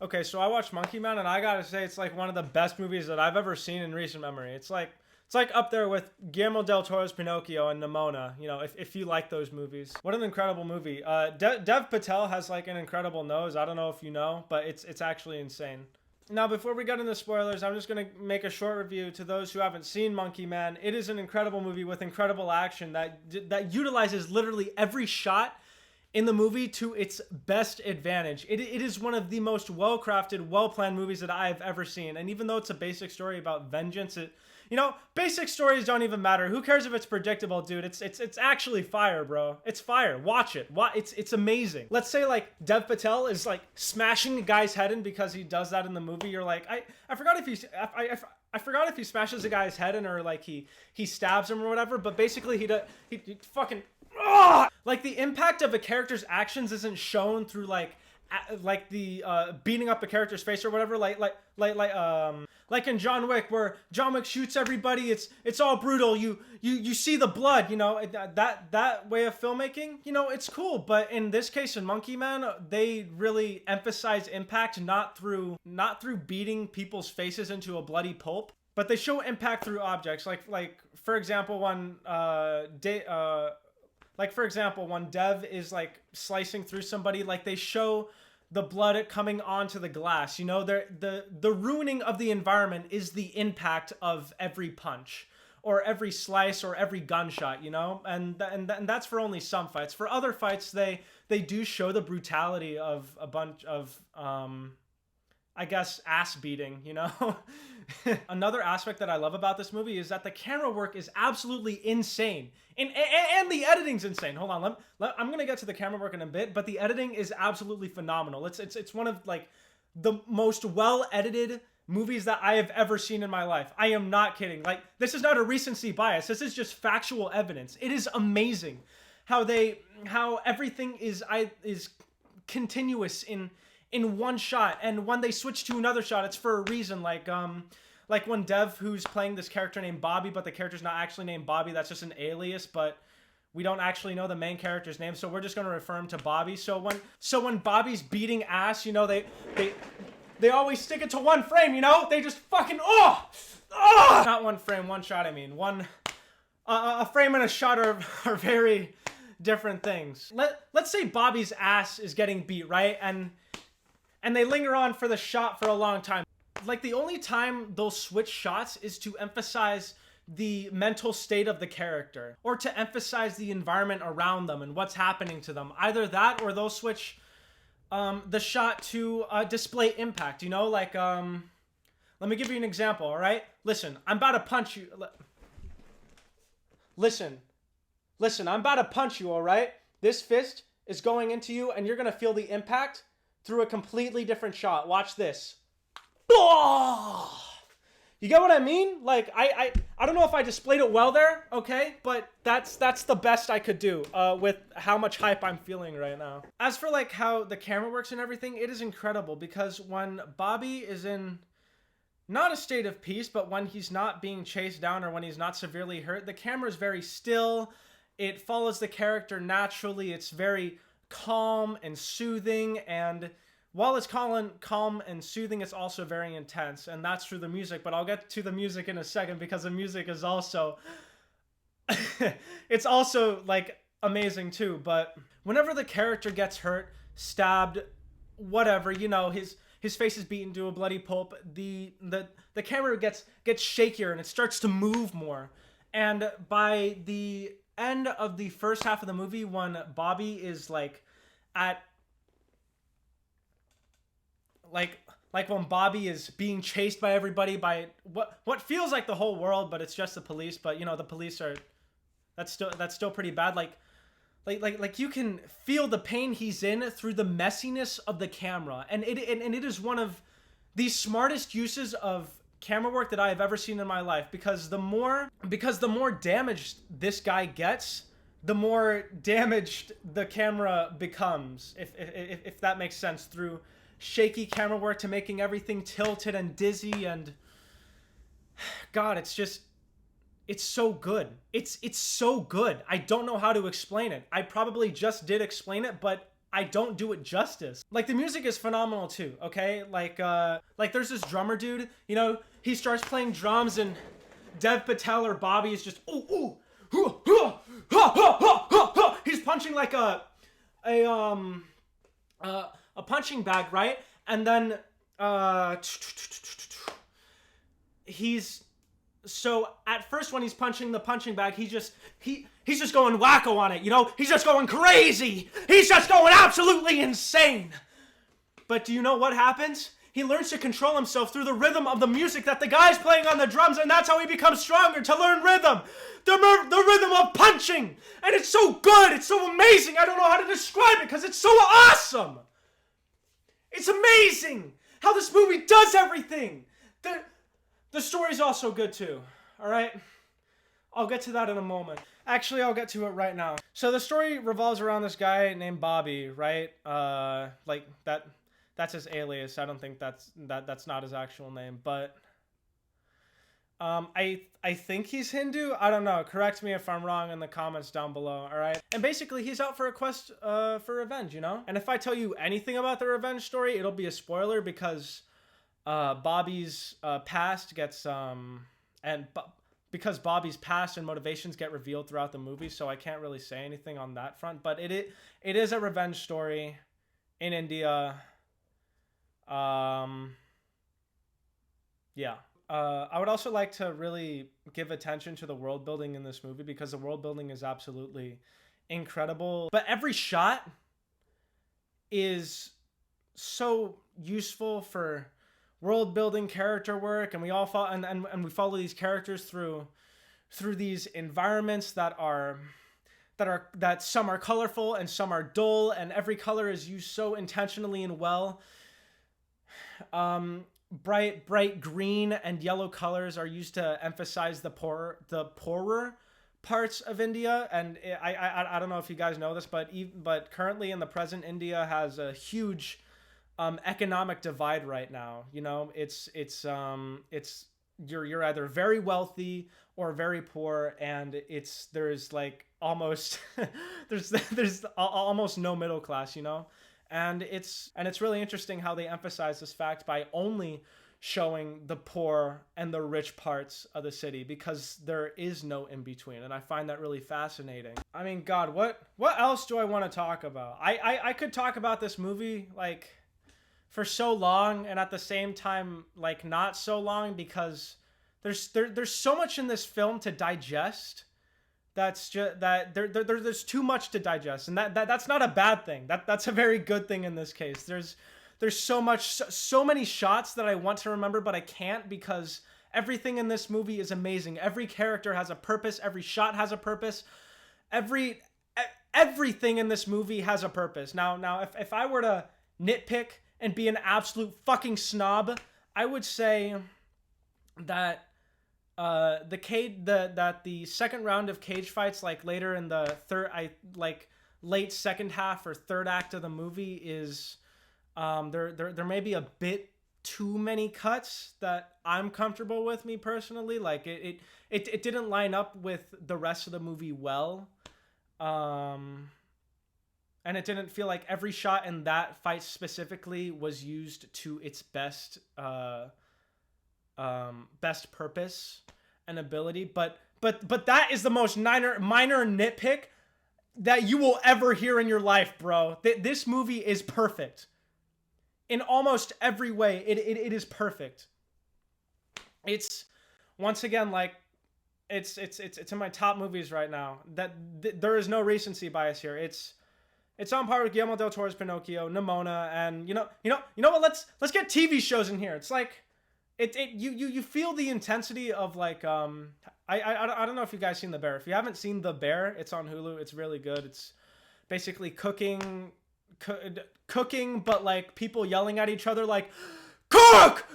Okay, so I watched Monkey Man, and I gotta say, it's like one of the best movies that I've ever seen in recent memory. It's like up there with Guillermo del Toro's Pinocchio and Nimona. You know, if you like those movies, what an incredible movie. Dev Patel has like an incredible nose. I don't know if you know, but it's actually insane. Now, before we get into spoilers, I'm just going to make a short review to those who haven't seen Monkey Man. It is an incredible movie with incredible action that utilizes literally every shot in the movie to its best advantage. It is one of the most well-crafted, well-planned movies that I have ever seen. And even though it's a basic story about vengeance, basic stories don't even matter. Who cares if it's predictable, dude? It's actually fire, bro. It's fire. Watch it. It's amazing. Let's say like Dev Patel is like smashing a guy's head in because he does that in the movie. You're like, I forgot if I forgot if he smashes a guy's head in or like he stabs him or whatever. But basically he fucking. Like the impact of a character's actions isn't shown through like the beating up the character's face or whatever, like in John Wick, where John Wick shoots everybody. It's all brutal. You see the blood. That way of filmmaking. It's cool. But in this case, in Monkey Man, they really emphasize impact not through beating people's faces into a bloody pulp, but they show impact through objects. Like for example, when Dev is like slicing through somebody, like they show the blood coming onto the glass. The ruining of the environment is the impact of every punch or every slice or every gunshot, and that's for only some fights. For other fights, they do show the brutality of a bunch of I guess ass beating. Another aspect that I love about this movie is that the camera work is absolutely insane. And the editing's insane. Hold on, I'm gonna get to the camera work in a bit, but the editing is absolutely phenomenal. It's one of like the most well edited movies that I have ever seen in my life. I am not kidding. Like, this is not a recency bias. This is just factual evidence. It is amazing how everything is continuous in one shot, and when they switch to another shot, it's for a reason. Like when Dev, who's playing this character named Bobby, but the character's not actually named Bobby, that's just an alias, but we don't actually know the main character's name, so we're just going to refer him to Bobby. So when Bobby's beating ass, they always stick it to one frame, they just fucking not one frame, one shot. I mean, a frame and a shot are very different things. Let's say Bobby's ass is getting beat, right? And they linger on for the shot for a long time. Like, the only time they'll switch shots is to emphasize the mental state of the character, or to emphasize the environment around them and what's happening to them. Either that, or they'll switch the shot to display impact. Let me give you an example, all right? Listen, I'm about to punch you. Listen, I'm about to punch you, all right? This fist is going into you, and you're going to feel the impact through a completely different shot. Watch this. You get what I mean? Like, I don't know if I displayed it well there, okay? But that's the best I could do with how much hype I'm feeling right now. As for like how the camera works and everything, it is incredible, because when Bobby is in not a state of peace, but when he's not being chased down or when he's not severely hurt, the camera is very still. It follows the character naturally. It's very calm and soothing, and while it's calm and soothing, it's also very intense, and that's through the music. But I'll get to the music in a second, because the music is also it's also like amazing too. But whenever the character gets hurt, stabbed, whatever, his face is beaten to a bloody pulp, the camera gets shakier and it starts to move more. And by the end of the first half of the movie, when Bobby is like at like when Bobby is being chased by everybody, by what feels like the whole world, but it's just the police. But the police are that's still pretty bad. Like you can feel the pain he's in through the messiness of the camera, and it is one of the smartest uses of camera work that I have ever seen in my life, because the more damaged this guy gets, the more damaged the camera becomes, if that makes sense, through shaky camera work to making everything tilted and dizzy. And God, it's so good. It's so good. I don't know how to explain it. I probably just did explain it, but I don't do it justice. Like, the music is phenomenal too, okay? Like there's this drummer dude, you know, he starts playing drums and Dev Patel or Bobby is just he's punching like a punching bag, right? And then he's so at first when he's punching the punching bag, he's just going wacko on it, you know? He's just going crazy. He's just going absolutely insane. But do you know what happens? He learns to control himself through the rhythm of the music that the guy's playing on the drums, and that's how he becomes stronger, to learn rhythm. The rhythm of punching. And it's so good. It's so amazing. I don't know how to describe it because it's so awesome. It's amazing how this movie does everything. The story's also good too, all right? I'll get to that in a moment. Actually, I'll get to it right now. So the story revolves around this guy named Bobby, right? Like that's his alias. I don't think that's not his actual name, but I think he's Hindu. I don't know. Correct me if I'm wrong in the comments down below, all right? And basically, he's out for a quest for revenge, you know? And if I tell you anything about the revenge story, it'll be a spoiler because Bobby's past gets because Bobby's past and motivations get revealed throughout the movie, so I can't really say anything on that front. But it is a revenge story in India. Yeah. I would also like to really give attention to the world building in this movie because the world building is absolutely incredible. But every shot is so useful for world building, character work, and we all follow and we follow these characters through these environments that some are colorful and some are dull, and every color is used so intentionally and well. Bright green and yellow colors are used to emphasize the poorer parts of India, and I don't know if you guys know this, but currently in the present, India has a huge economic divide right now. You know, it's you're either very wealthy or very poor, and there's like almost there's almost no middle class, you know. And it's really interesting how they emphasize this fact by only showing the poor and the rich parts of the city, because there is no in between, and I find that really fascinating. I mean, God, what else do I want to talk about? I could talk about this movie like for so long, and at the same time like not so long, because there's so much in this film to digest. That's just that there's too much to digest, and that's not a bad thing. That's a very good thing in this case. There's so many shots that I want to remember, but I can't, because everything in this movie is amazing. Every character has a purpose. Every shot has a purpose. Everything in this movie has a purpose. Now, if I were to nitpick and be an absolute fucking snob, I would say that the second round of cage fights, like later in the late second half or third act of the movie, is there may be a bit too many cuts that I'm comfortable with, me personally. Like it didn't line up with the rest of the movie well, and it didn't feel like every shot in that fight specifically was used to its best purpose and ability. But that is the most minor nitpick that you will ever hear in your life, bro. This movie is perfect in almost every way. It is perfect. It's, once again, like it's in my top movies right now. There is no recency bias here. It's on par with Guillermo del Toro's Pinocchio, Nimona, and you know what? Let's get TV shows in here. It's like you feel the intensity of like I don't know if you guys seen The Bear. If you haven't seen The Bear, it's on Hulu. It's really good. It's basically cooking, but like people yelling at each other like, cook!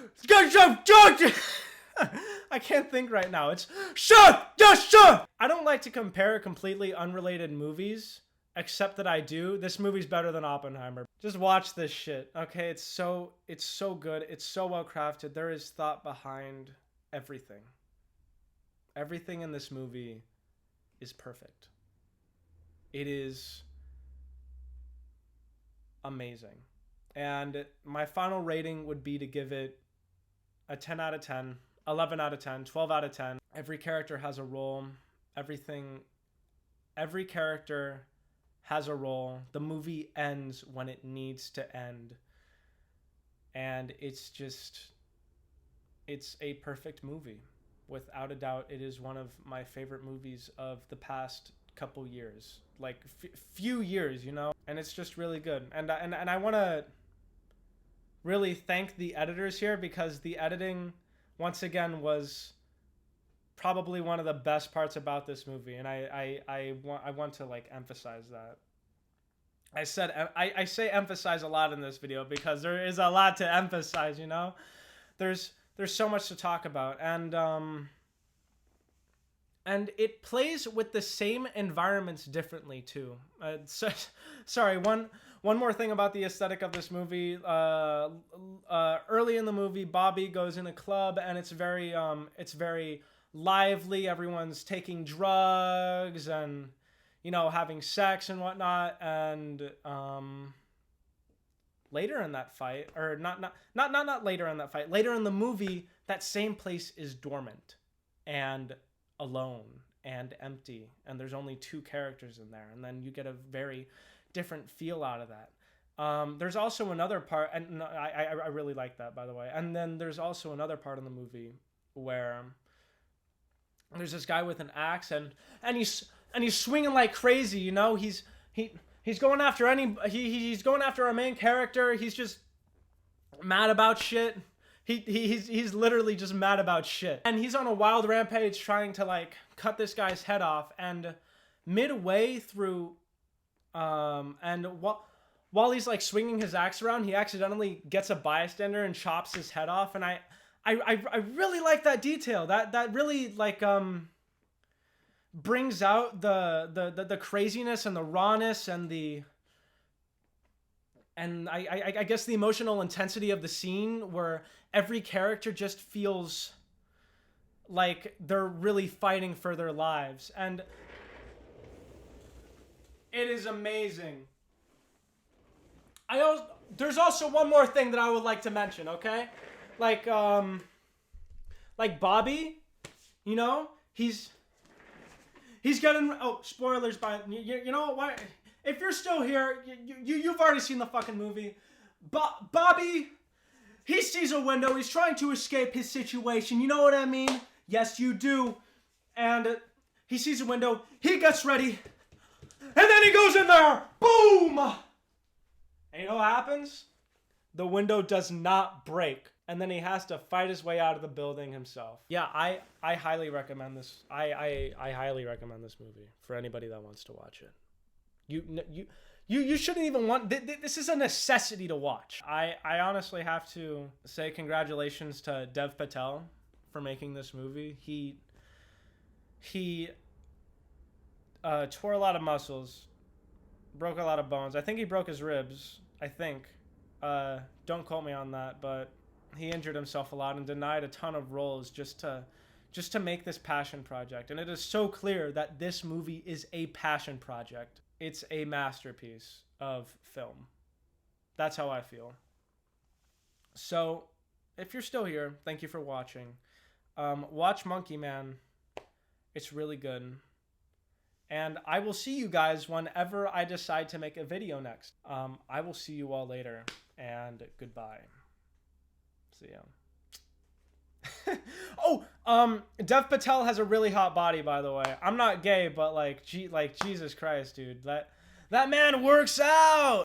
I can't think right now. It's shut. I don't like to compare completely unrelated movies, except that I do. This movie's better than Oppenheimer. Just watch this shit, okay? It's so good. It's so well crafted. There is thought behind everything. Everything in this movie is perfect. It is amazing. And my final rating would be to give it a 10 out of 10, 11 out of 10, 12 out of 10. Every character has a role. Every character has a role. The movie ends when it needs to end. And it's a perfect movie. Without a doubt, it is one of my favorite movies of the past couple years. Like, few years, you know? And it's just really good. And I want to really thank the editors here, because the editing, once again, was probably one of the best parts about this movie. And I want to, like, emphasize that. I say emphasize a lot in this video because there is a lot to emphasize, you know? There's so much to talk about, and it plays with the same environments differently too. Sorry, one more thing about the aesthetic of this movie. Early in the movie, Bobby goes in a club, and it's very lively. Everyone's taking drugs and, you know, having sex and whatnot. And later in that fight, or not later in that fight, later in the movie, that same place is dormant and alone and empty, and there's only 2 characters in there, and then you get a very different feel out of that. There's also another part, and I really like that, by the way. And then there's also another part in the movie where there's this guy with an axe, and he's swinging like crazy, you know. He's going after he's going after our main character. He's just mad about shit. He's literally just mad about shit. And he's on a wild rampage trying to, like, cut this guy's head off. And midway through, while he's, like, swinging his axe around, he accidentally gets a bystander and chops his head off. And I really like that detail. That really, like, brings out the craziness and the rawness and I guess the emotional intensity of the scene, where every character just feels like they're really fighting for their lives. And it is amazing. There's also one more thing that I would like to mention, okay? Like Bobby, you know, he's getting, spoilers, but you know what? If you're still here, you've already seen the fucking movie. Bobby, he sees a window. He's trying to escape his situation. You know what I mean? Yes, you do. And he sees a window. He gets ready. And then he goes in there. Boom! And you know what happens? The window does not break. And then he has to fight his way out of the building himself. Yeah, I highly recommend this. I highly recommend this movie for anybody that wants to watch it. You shouldn't even want... This is a necessity to watch. I honestly have to say congratulations to Dev Patel for making this movie. He tore a lot of muscles, broke a lot of bones. I think he broke his ribs. I think. Don't quote me on that, but he injured himself a lot and denied a ton of roles just to make this passion project. And it is so clear that this movie is a passion project. It's a masterpiece of film. That's how I feel. So, if you're still here, thank you for watching. Watch Monkey Man. It's really good. And I will see you guys whenever I decide to make a video next. I will see you all later, and goodbye. See ya. Dev Patel has a really hot body, by the way. I'm not gay, but like Jesus Christ, dude. That man works out.